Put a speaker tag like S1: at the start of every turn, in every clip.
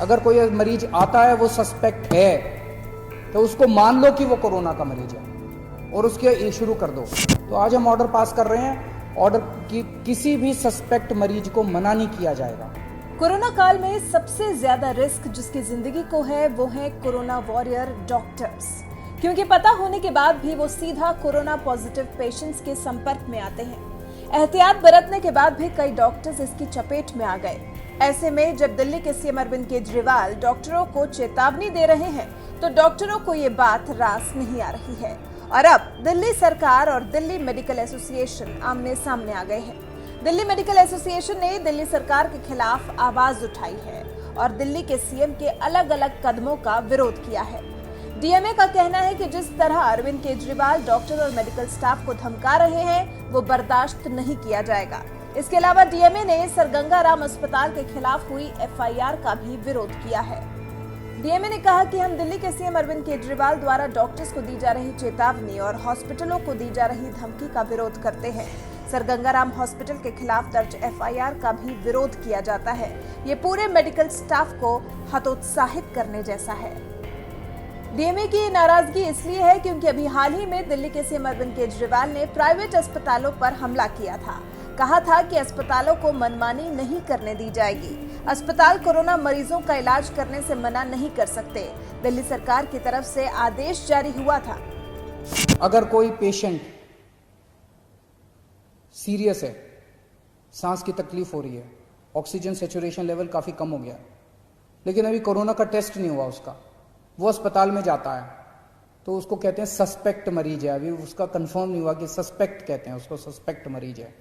S1: अगर कोई मरीज आता है वो सस्पेक्ट है तो उसको मान लो कि वो कोरोना का मरीज है और उसके शुरू कर दो। तो आज हम ऑर्डर पास कर रहे हैं, ऑर्डर की किसी भी सस्पेक्ट मरीज को मना नहीं किया जाएगा।
S2: कोरोना काल में सबसे ज्यादा रिस्क जिसकी जिंदगी को है वो है कोरोना वॉरियर डॉक्टर्स, क्योंकि पता होने के बाद भी वो सीधा कोरोना पॉजिटिव पेशेंट्स के संपर्क में आते हैं। एहतियात बरतने के बाद भी कई डॉक्टर्स इसकी चपेट में आ गए। ऐसे में जब दिल्ली के सीएम अरविंद केजरीवाल डॉक्टरों को चेतावनी दे रहे हैं तो डॉक्टरों को ये बात रास नहीं आ रही है और अब दिल्ली सरकार और दिल्ली मेडिकल एसोसिएशन आमने सामने आ गए हैं। दिल्ली मेडिकल एसोसिएशन ने दिल्ली सरकार के खिलाफ आवाज उठाई है और दिल्ली के सीएम के अलग अलग कदमों का विरोध किया है। डीएमए का कहना है कि जिस तरह अरविंद केजरीवाल डॉक्टर और मेडिकल स्टाफ को धमका रहे हैं वो बर्दाश्त नहीं किया जाएगा। इसके अलावा डीएमए ने सर गंगा राम अस्पताल के खिलाफ हुई एफआईआर का भी विरोध किया है। डीएमए ने कहा कि हम दिल्ली के सीएम अरविंद केजरीवाल द्वारा डॉक्टर्स को दी जा रही चेतावनी और हॉस्पिटलों को दी जा रही धमकी का विरोध करते हैं। सर गंगा राम हॉस्पिटल के खिलाफ दर्ज एफआईआर का भी विरोध किया जाता है। ये पूरे मेडिकल स्टाफ को हतोत्साहित करने जैसा है। डीएमए की नाराजगी इसलिए है क्योंकि अभी हाल ही में दिल्ली के सीएम अरविंद केजरीवाल ने प्राइवेट अस्पतालों पर हमला किया था। कहा था कि अस्पतालों को मनमानी नहीं करने दी जाएगी। अस्पताल कोरोना मरीजों का इलाज करने से मना नहीं कर सकते। दिल्ली सरकार की तरफ से आदेश जारी हुआ था।
S1: अगर कोई पेशेंट सीरियस है, सांस की तकलीफ हो रही है, ऑक्सीजन सैचुरेशन लेवल काफी कम हो गया, लेकिन अभी कोरोना का टेस्ट नहीं हुआ उसका, वो अस्पताल में जाता है तो उसको कहते हैं सस्पेक्ट मरीज है। अभी उसका कंफर्म नहीं हुआ कि सस्पेक्ट कहते हैं उसको, सस्पेक्ट मरीज है।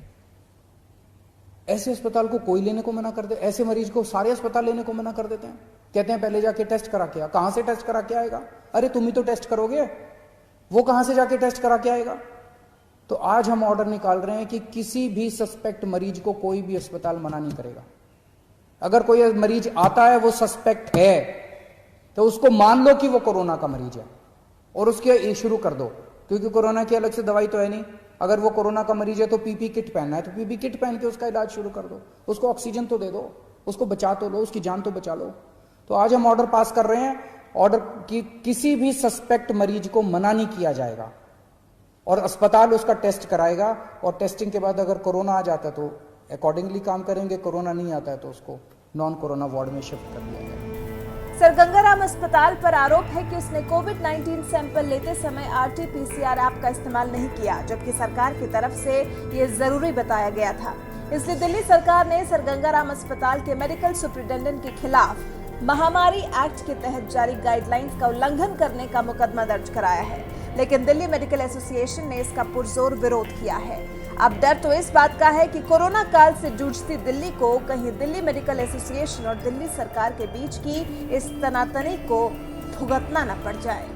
S1: ऐसे अस्पताल को कोई लेने को मना कर दे, ऐसे मरीज को सारे अस्पताल लेने को मना कर देते हैं। कहते हैं पहले जाके टेस्ट करा के आ। कहां से टेस्ट करा के आएगा? अरे तुम ही तो टेस्ट करोगे, वो कहां से जाके टेस्ट करा के आएगा? तो आज हम ऑर्डर निकाल रहे हैं कि किसी भी सस्पेक्ट मरीज को कोई भी अस्पताल मना नहीं करेगा। अगर कोई मरीज आता है वो सस्पेक्ट है तो उसको मान लो कि वो कोरोना का मरीज है और उसके शुरू कर दो, क्योंकि कोरोना की अलग से दवाई तो है नहीं। अगर वो कोरोना का मरीज है तो पीपी किट पहनना है तो पीपी किट पहन के उसका इलाज शुरू कर दो, उसको ऑक्सीजन तो दे दो, उसको बचा तो लो, उसकी जान तो बचा लो। तो आज हम ऑर्डर पास कर रहे हैं, ऑर्डर की किसी भी सस्पेक्ट मरीज को मना नहीं किया जाएगा और अस्पताल उसका टेस्ट कराएगा और टेस्टिंग के बाद अगर कोरोना आ जाता है तो अकॉर्डिंगली काम करेंगे, कोरोना नहीं आता है तो उसको नॉन कोरोना वार्ड में शिफ्ट कर दिया जाएगा।
S2: सर गंगा राम अस्पताल पर आरोप है कि उसने कोविड-19 सैंपल लेते समय आरटी-पीसीआर ऐप का इस्तेमाल नहीं किया, जबकि सरकार की तरफ से ये जरूरी बताया गया था। इसलिए दिल्ली सरकार ने सर गंगा राम अस्पताल के मेडिकल सुपरिटेंडेंट के खिलाफ महामारी एक्ट के तहत जारी गाइडलाइंस का उल्लंघन करने का मुकदमा दर्ज कराया है, लेकिन दिल्ली मेडिकल एसोसिएशन ने इसका पुरजोर विरोध किया है। अब डर तो इस बात का है कि कोरोना काल से जूझती दिल्ली को कहीं दिल्ली मेडिकल एसोसिएशन और दिल्ली सरकार के बीच की इस तनातनी को भुगतना न पड़ जाए।